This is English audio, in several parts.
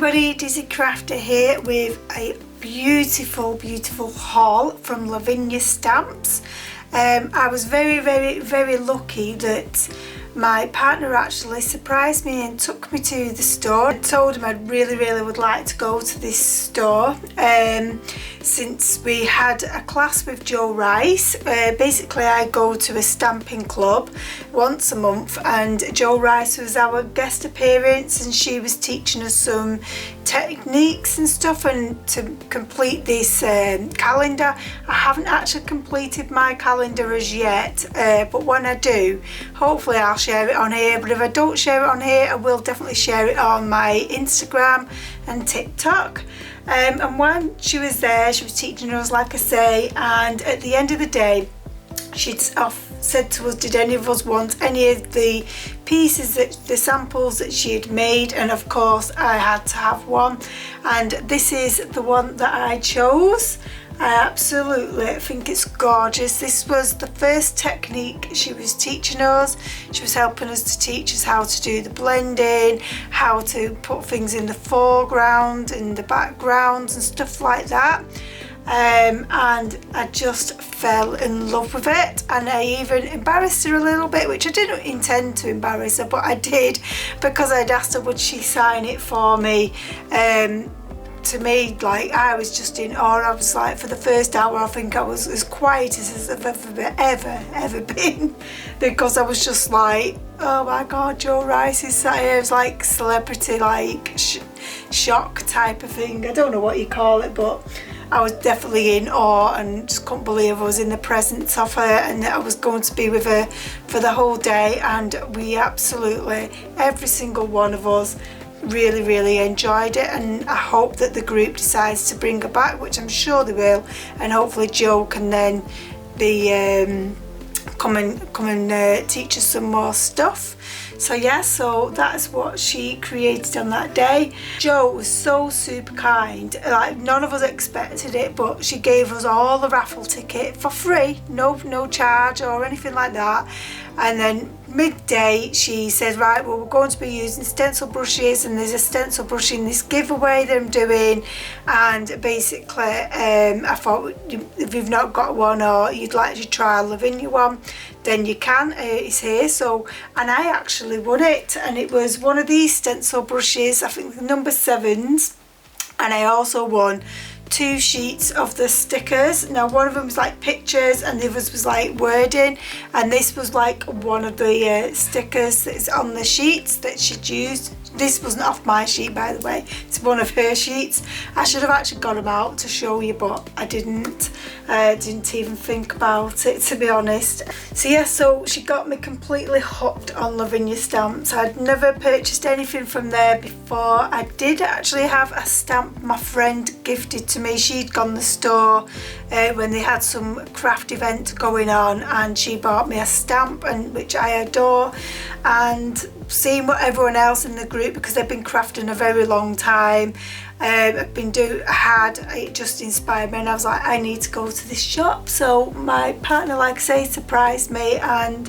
everybody, Dizzy Crafter here with a beautiful haul from Lavinia stamps. I was very lucky that my partner actually surprised me and took me to the store. I told him I really would like to go to this store since we had a class with Joe Rice. Basically I go to a stamping club once a month, and Joe Rice was our guest appearance, and she was teaching us some techniques and stuff and to complete this calendar. I haven't actually completed my calendar as yet, but when I do, hopefully I'll share it on here. But if I don't share it on here, I will definitely share it on my Instagram and TikTok. And when she was there, she was teaching us, like I say, and at the end of the day she'd said to us, did any of us want any of the pieces, the samples that she had made, and of course I had to have one, and this is the one that I chose. I absolutely think it's gorgeous. This was the first technique she was teaching us. She was helping us to teach us how to do the blending, how to put things in the foreground and the backgrounds and stuff like that. And I just fell in love with it, and I even embarrassed her a little bit, which I didn't intend to embarrass her, but I did, because I'd asked her would she sign it for me. To me, like, I was just in awe. I was like, for the first hour I think I was as quiet as I've ever been, because I was just like, oh my god, Joe Rice is sat here. It was like celebrity, like shock type of thing. I don't know what you call it, but I was definitely in awe and just couldn't believe I was in the presence of her, and that I was going to be with her for the whole day. And we absolutely, every single one of us, really enjoyed it, and I hope that the group decides to bring her back, which I'm sure they will, and hopefully Joe can then be come and teach us some more stuff. So yeah, so that's what she created on that day. Joe was so super kind, like none of us expected it, but she gave us all the raffle ticket for free, no charge or anything like that. And then midday she said, right, well, we're going to be using stencil brushes, and there's a stencil brush in this giveaway that I'm doing, and basically I thought, if you've not got one or you'd like to try a Lavinia one, then you can, it's here. So, and I actually won it, and it was one of these stencil brushes, I think the number 7s, and I also won 2 sheets of the stickers. Now one of them was like pictures and the other was like wording, and this was like one of the stickers that's on the sheets that she'd used. This wasn't off my sheet, by the way, it's one of her sheets. I should have actually got them out to show you, but I didn't even think about it, to be honest. So yeah, so she got me completely hooked on Lavinia stamps. I'd never purchased anything from there before. I did actually have a stamp my friend gifted to me. She'd gone to the store when they had some craft event going on, and she bought me a stamp, and which I adore. And seeing what everyone else in the group, because they've been crafting a very long time, it just inspired me, and I was like, I need to go to this shop. So my partner, like I say, surprised me, and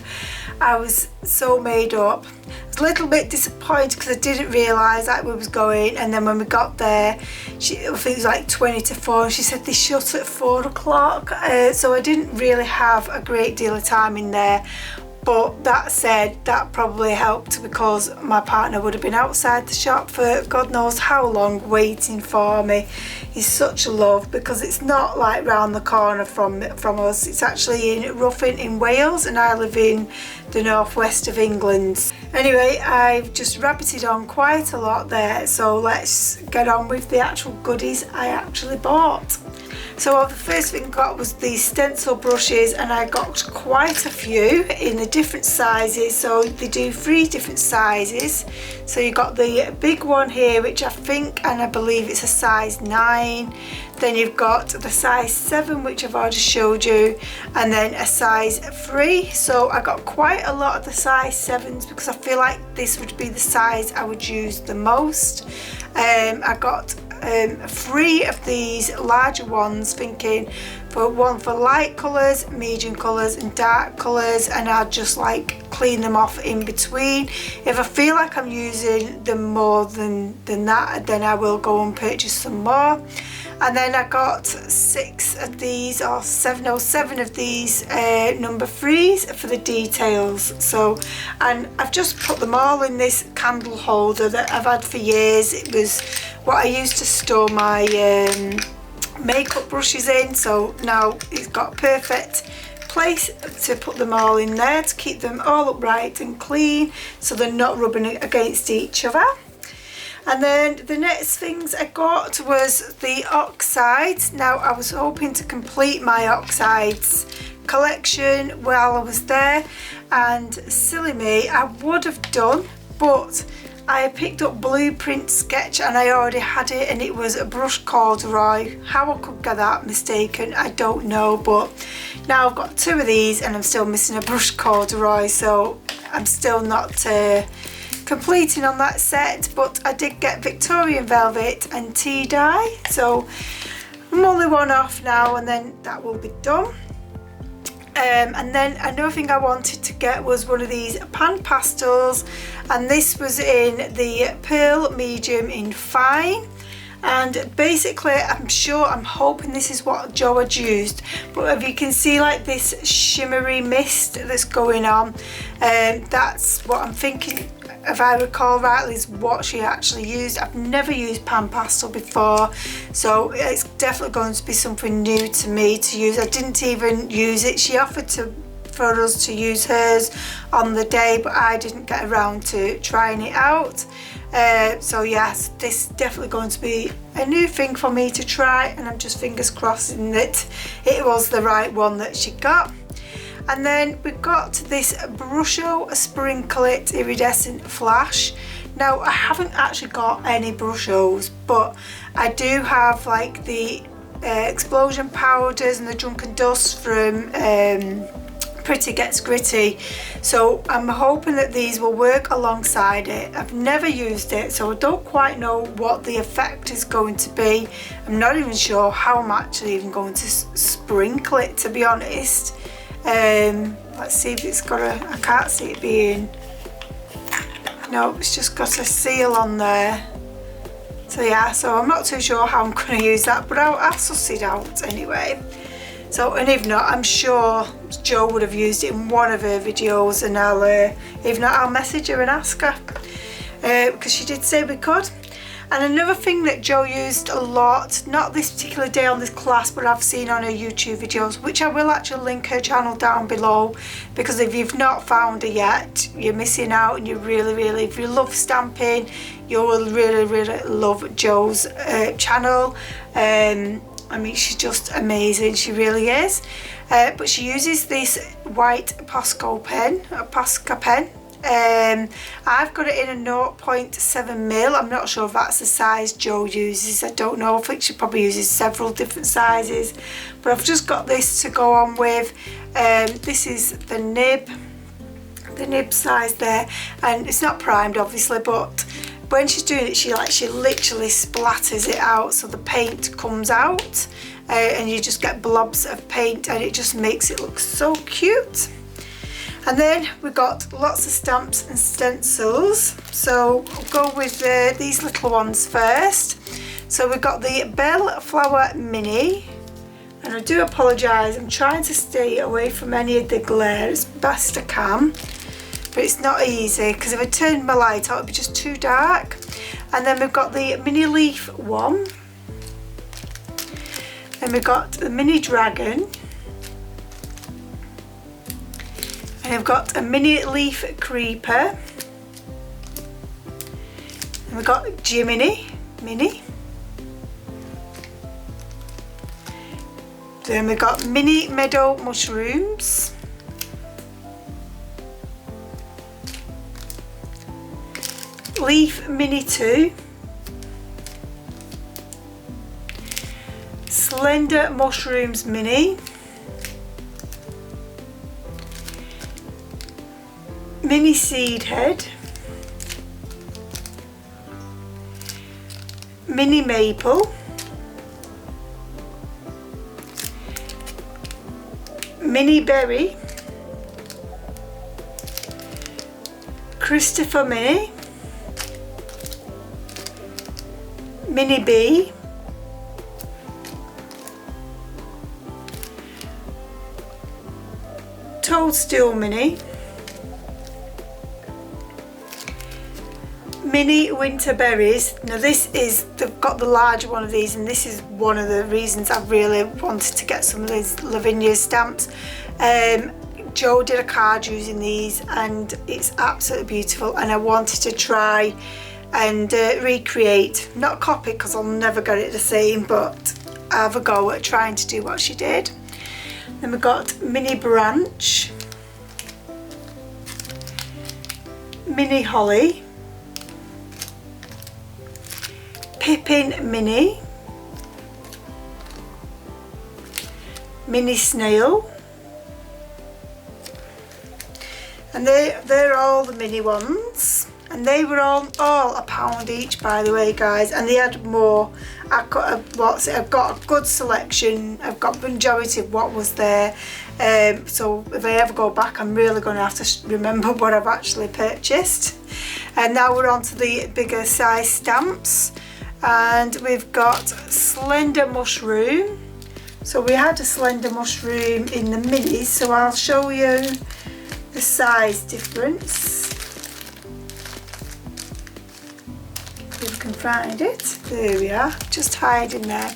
I was so made up. I was a little bit disappointed because I didn't realise that we was going, and then when we got there, I think it was like 20 to 4, and she said they shut at 4 o'clock, so I didn't really have a great deal of time in there. But that said, that probably helped, because my partner would have been outside the shop for God knows how long waiting for me. He's such a love, because it's not like round the corner from us. It's actually in Ruffin in Wales, and I live in the northwest of England. Anyway, I've just rabbited on quite a lot there, so let's get on with the actual goodies I actually bought. So the first thing I got was these stencil brushes, and I got quite a few in the different sizes. So they do 3 different sizes. So you got the big one here, which I think and I believe it's a size 9. Then you've got the size 7, which I've already showed you, and then a size 3. So I got quite a lot of the size 7s, because I feel like this would be the size I would use the most. I got 3 of these larger ones, thinking for one for light colours, medium colours and dark colours, and I'd just like clean them off in between. If I feel like I'm using them more than that, then I will go and purchase some more. And then I got 6 of these, or 7 of these number 3s for the details. So, and I've just put them all in this candle holder that I've had for years. It was what I used to store my makeup brushes in, so now it's got a perfect place to put them all in there, to keep them all upright and clean so they're not rubbing against each other. And then the next things I got was the oxides. Now I was hoping to complete my oxides collection while I was there, and silly me, I would have done, but I picked up Blueprint Sketch and I already had it, and it was a brush corduroy. How I could get that mistaken, I don't know, but now I've got 2 of these and I'm still missing a brush corduroy, so I'm still not completing on that set. But I did get Victorian Velvet and Tea Dye, so I'm only 1 off now and then that will be done. And then another thing I wanted to get was one of these pan pastels, and this was in the Pearl Medium in Fine. And basically I'm hoping this is what Jo had used, but if you can see like this shimmery mist that's going on, that's what I'm thinking, if I recall rightly, is what she actually used. I've never used pan pastel before, so it's definitely going to be something new to me to use. I didn't even use it. She offered for us to use hers on the day, but I didn't get around to trying it out. So yes, this is definitely going to be a new thing for me to try, and I'm just fingers crossing that it was the right one that she got. And then we got this Brusho Sprinkle It Iridescent Flash. Now I haven't actually got any Brushos, but I do have like the Explosion Powders and the Drunken Dust from Pretty Gets Gritty, so I'm hoping that these will work alongside it. I've never used it, so I don't quite know what the effect is going to be. I'm not even sure how I'm actually even going to sprinkle it, to be honest. Let's see if it's got I can't see it being, no, it's just got a seal on there. So yeah, so I'm not too sure how I'm going to use that, but I'll suss it out anyway. So, and if not, I'm sure Jo would have used it in one of her videos, and if not, I'll message her and ask her, because she did say we could. And another thing that Jo used a lot, not this particular day on this class, but I've seen on her YouTube videos, which I will actually link her channel down below, because if you've not found her yet, you're missing out, and you really, if you love stamping, you will really love Jo's channel. I mean, she's just amazing, she really is. But she uses this white Posca pen. I've got it in a 0.7mm. I'm not sure if that's the size Jo uses. I don't know. I think she probably uses several different sizes. But I've just got this to go on with. This is the nib size there, and it's not primed obviously, but when she's doing it, she literally splatters it out, so the paint comes out, and you just get blobs of paint, and it just makes it look so cute. And then we got lots of stamps and stencils, so I'll go with these little ones first. So we got the Bellflower Mini, and I do apologise, I'm trying to stay away from any of the glare as best I can, but it's not easy, because if I turn my light out, it'd be just too dark. And then we've got the Mini Leaf one, then we've got the Mini Dragon, and I've got a Mini Leaf Creeper, and we've got Jiminy Mini, then we've got Mini Meadow Mushrooms, Leaf Mini 2, Slender Mushrooms Mini, Mini Seed Head, Mini Maple, Mini Berry, Christopher Mini, Mini B, Toadstool Mini, Mini Winter Berries. Now this is, they've got the larger one of these, and this is one of the reasons I really wanted to get some of these Lavinia stamps. Joe did a card using these and it's absolutely beautiful, and I wanted to try and recreate, not copy because I'll never get it the same, but have a go at trying to do what she did. Then we've got Mini Branch, Mini Holly, Pippin Mini, Mini Snail, and they're all the mini ones, and they were all £1 each, by the way, guys, and they had more. I've got a good selection. I've got the majority of what was there, so if I ever go back, I'm really going to have to remember what I've actually purchased. And now we're on to the bigger size stamps, and we've got Slender Mushroom. So we had a Slender Mushroom in the minis, so I'll show you the size difference. If you can find it, there we are, just hiding there.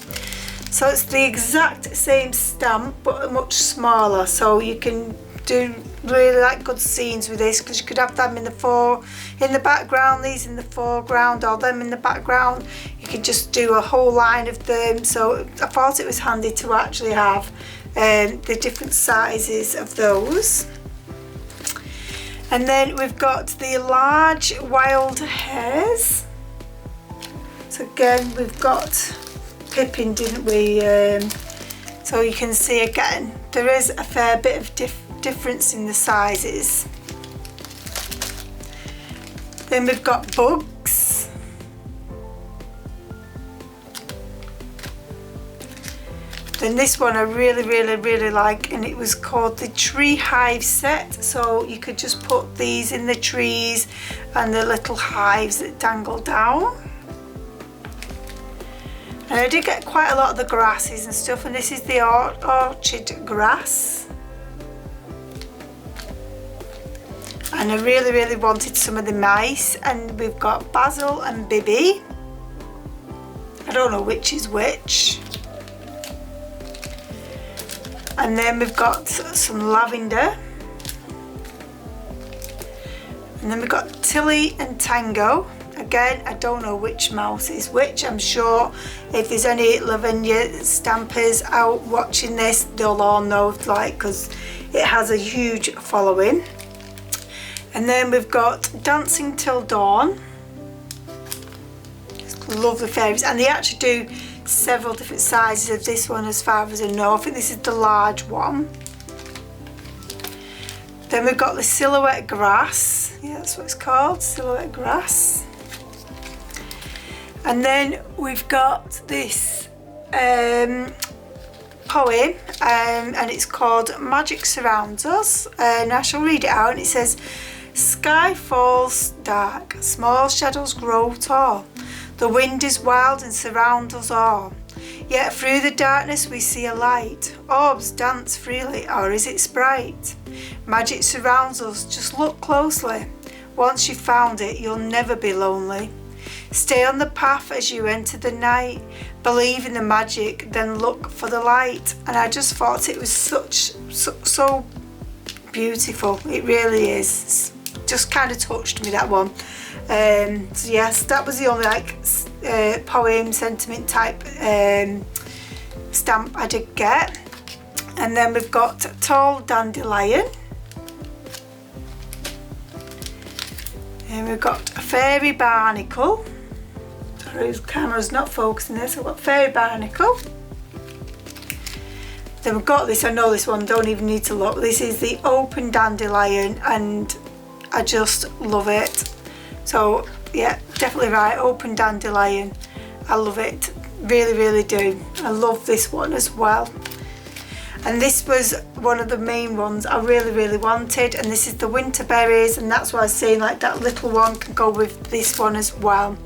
So it's the exact same stamp but much smaller, so you can do really like good scenes with this, because you could have them in the background, these in the foreground, or them in the background. You could just do a whole line of them, so I thought it was handy to actually have the different sizes of those. And then we've got the large wild hares. So again, we've got Pippin, didn't we? So you can see again, there is a fair bit of difference in the sizes. Then we've got Bugs. Then this one I really like, and it was called the Tree Hive set. So you could just put these in the trees and the little hives that dangle down. And I did get quite a lot of the grasses and stuff, and this is the orchid grass. And I really wanted some of the mice, and we've got Basil and Bibi. I don't know which is which. And then we've got some lavender. And then we've got Tilly and Tango. Again, I don't know which mouse is which. I'm sure if there's any Lavinia stampers out watching this, they'll all know, like, because it has a huge following. And then we've got Dancing Till Dawn. Just love the fairies, and they actually do several different sizes of this one as far as I know. I think this is the large one. Then we've got the Silhouette Grass. Yeah, that's what it's called, Silhouette Grass. And then we've got this poem, and it's called Magic Surrounds Us, and I shall read it out. And it says, sky falls dark, small shadows grow tall, the wind is wild and surrounds us all, yet through the darkness we see a light, orbs dance freely, or is it sprite? Magic surrounds us, just look closely, once you've found it you'll never be lonely. Stay on the path as you enter the night, believe in the magic, then look for the light. And I just thought it was so beautiful. It really is. Just kind of touched me, that one. So yes, that was the only poem sentiment type stamp I did get. And then we've got Tall Dandelion. And we've got a Fairy Barnacle. Sorry, the camera's not focusing there, so we've got Fairy Barnacle. Then we've got this, I know this one, don't even need to look. This is the Open Dandelion, and I just love it. So yeah, definitely right, Open Dandelion. I love it, really do. I love this one as well. and this was one of the main ones I really wanted, and this is the winter berries, and that's why I was saying like that little one can go with this one as well.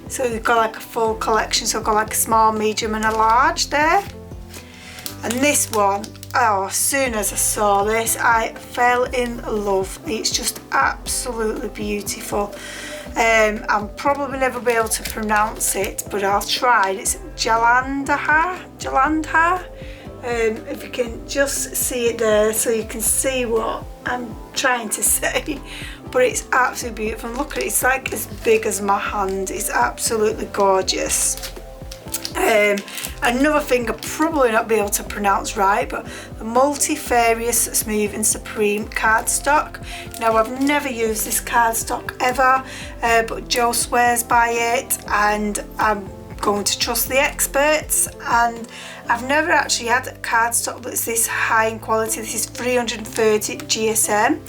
So we've got like a full collection, so I've got like a small, medium and a large there. And this one, oh, as soon as I saw this, I fell in love. It's just absolutely beautiful. I'll probably never be able to pronounce it, but I'll try. It's Jalandhar. If you can just see it there, so you can see what I'm trying to say. But it's absolutely beautiful. And look at it, it's like as big as my hand. It's absolutely gorgeous. Another thing I'll probably not be able to pronounce right, but the Multifarious Smooth and Supreme cardstock. Now, I've never used this cardstock ever, but Joe swears by it, and I'm going to trust the experts. And I've never actually had a cardstock that's this high in quality. This is 330 GSM.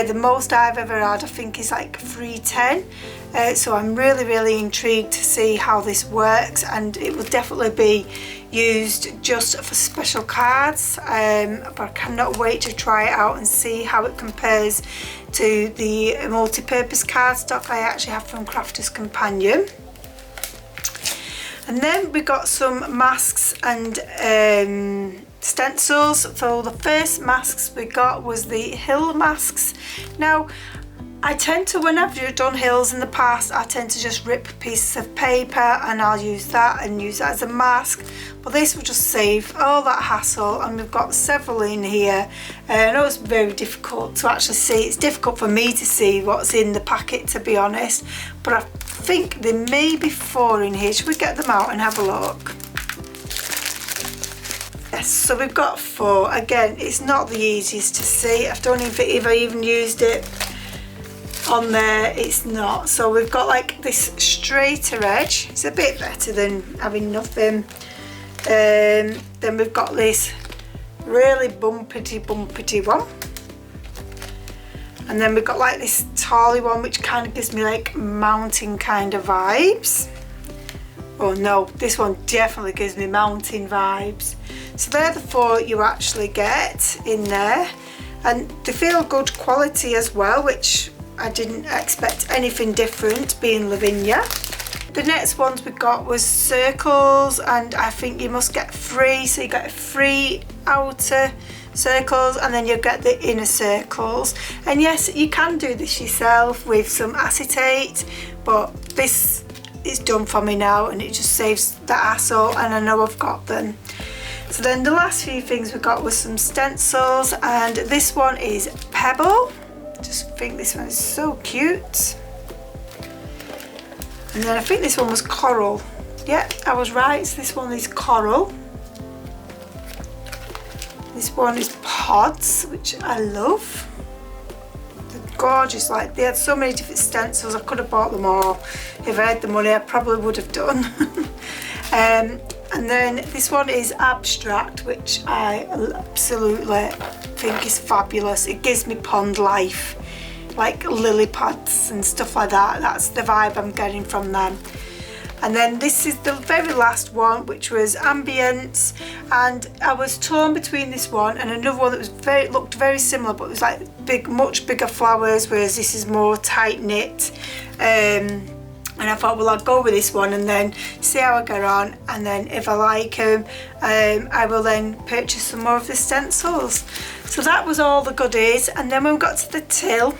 The most I've ever had, I think, is like 310. So I'm really intrigued to see how this works, and it will definitely be used just for special cards, but I cannot wait to try it out and see how it compares to the multi-purpose cardstock I actually have from Crafter's Companion. And then we got some masks and stencils. So the first masks we got was the hill masks. Now, I tend to, when I've done hills in the past, I tend to just rip pieces of paper and I'll use that as a mask. But this will just save all that hassle, and we've got several in here. I know it's very difficult to actually see. It's difficult for me to see what's in the packet, to be honest. But I think there may be 4 in here. Should we get them out and have a look? Yes, so we've got 4. Again, it's not the easiest to see. I don't even if I even used it on there, it's not. So we've got like this straighter edge. It's a bit better than having nothing. Then we've got this really bumpety one, and then we've got like this tally one, which kind of gives me like mountain kind of vibes. Oh no, this one definitely gives me mountain vibes. So they're the 4 you actually get in there, and they feel good quality as well, which I didn't expect anything different being Lavinia. The next ones we got was circles, and I think you must get 3, so you get 3 outer circles and then you get the inner circles. And yes, you can do this yourself with some acetate, but this is done for me now and it just saves the hassle, and I know I've got them. So then the last few things we got was some stencils, and this one is Pebble. I just think this one is so cute. And then I think this one was Coral. Yeah, I was right, so this one is Coral. This one is Pods, which I love. They're gorgeous, like they had so many different stencils. I could have bought them all. If I had the money, I probably would have done. And then this one is Abstract, which I absolutely think is fabulous. It gives me pond life, like lily pads and stuff like that. That's the vibe I'm getting from them. And then this is the very last one, which was Ambience, and I was torn between this one and another one that was looked very similar, but it was like much bigger flowers, whereas this is more tight knit. And I thought, well, I'll go with this one and then see how I get on, and then if I like them, I will then purchase some more of the stencils. So that was all the goodies. And then when we got to the till,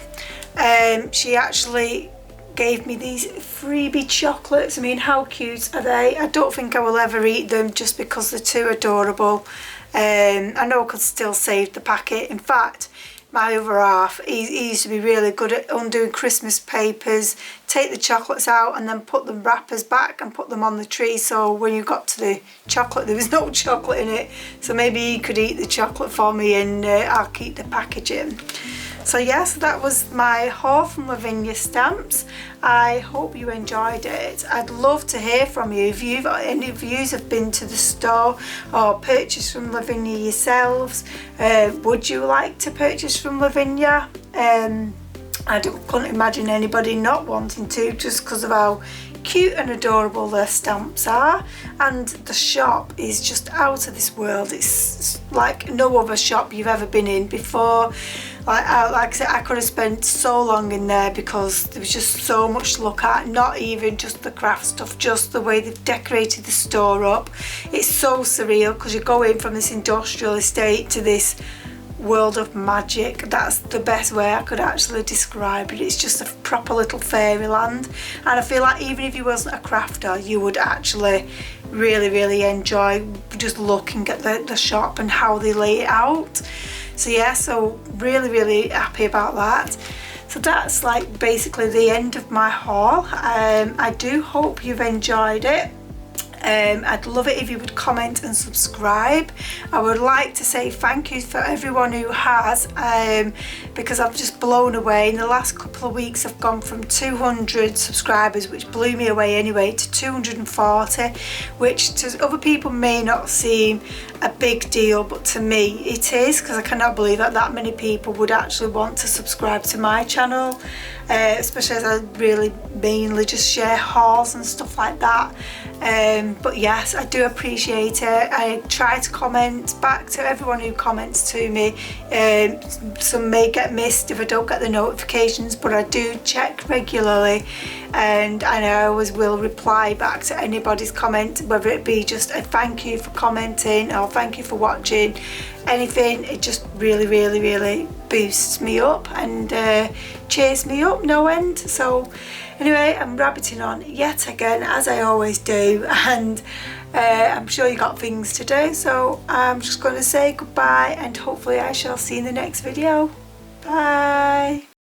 she actually gave me these freebie chocolates. I mean, how cute are they? I don't think I will ever eat them just because they're too adorable. I know I could still save the packet. In fact, my other half, he used to be really good at undoing Christmas papers, take the chocolates out and then put the wrappers back and put them on the tree, so when you got to the chocolate there was no chocolate in it. So maybe he could eat the chocolate for me and I'll keep the packaging. So yes, that was my haul from Lavinia Stamps. I hope you enjoyed it. I'd love to hear from you. If any of you have been to the store or purchased from Lavinia yourselves, would you like to purchase from Lavinia? I couldn't imagine anybody not wanting to, just because of how cute and adorable their stamps are, and the shop is just out of this world. It's like no other shop you've ever been in before. Like I said, I could have spent so long in there because there was just so much to look at, not even just the craft stuff, just the way they've decorated the store up. It's so surreal because you go in from this industrial estate to this world of magic. That's the best way I could actually describe it. It's just a proper little fairyland, and I feel like even if you wasn't a crafter, you would actually really enjoy just looking at the shop and how they lay it out. So yeah, so really happy about that. So that's like basically the end of my haul. I do hope you've enjoyed it. I'd love it if you would comment and subscribe. I would like to say thank you for everyone who has, because I've just blown away. In the last couple of weeks I've gone from 200 subscribers, which blew me away anyway, to 240, which to other people may not seem a big deal, but to me it is, because I cannot believe that many people would actually want to subscribe to my channel, especially as I really mainly just share hauls and stuff like that. But yes, I do appreciate it. I try to comment back to everyone who comments to me. Some may get missed if I don't get the notifications, but I do check regularly, and I always will reply back to anybody's comment, whether it be just a thank you for commenting or thank you for watching, anything. It just really boosts me up and cheers me up no end. So anyway, I'm rabbiting on yet again, as I always do, and I'm sure you got things to do, so I'm just going to say goodbye, and hopefully I shall see you in the next video. Bye.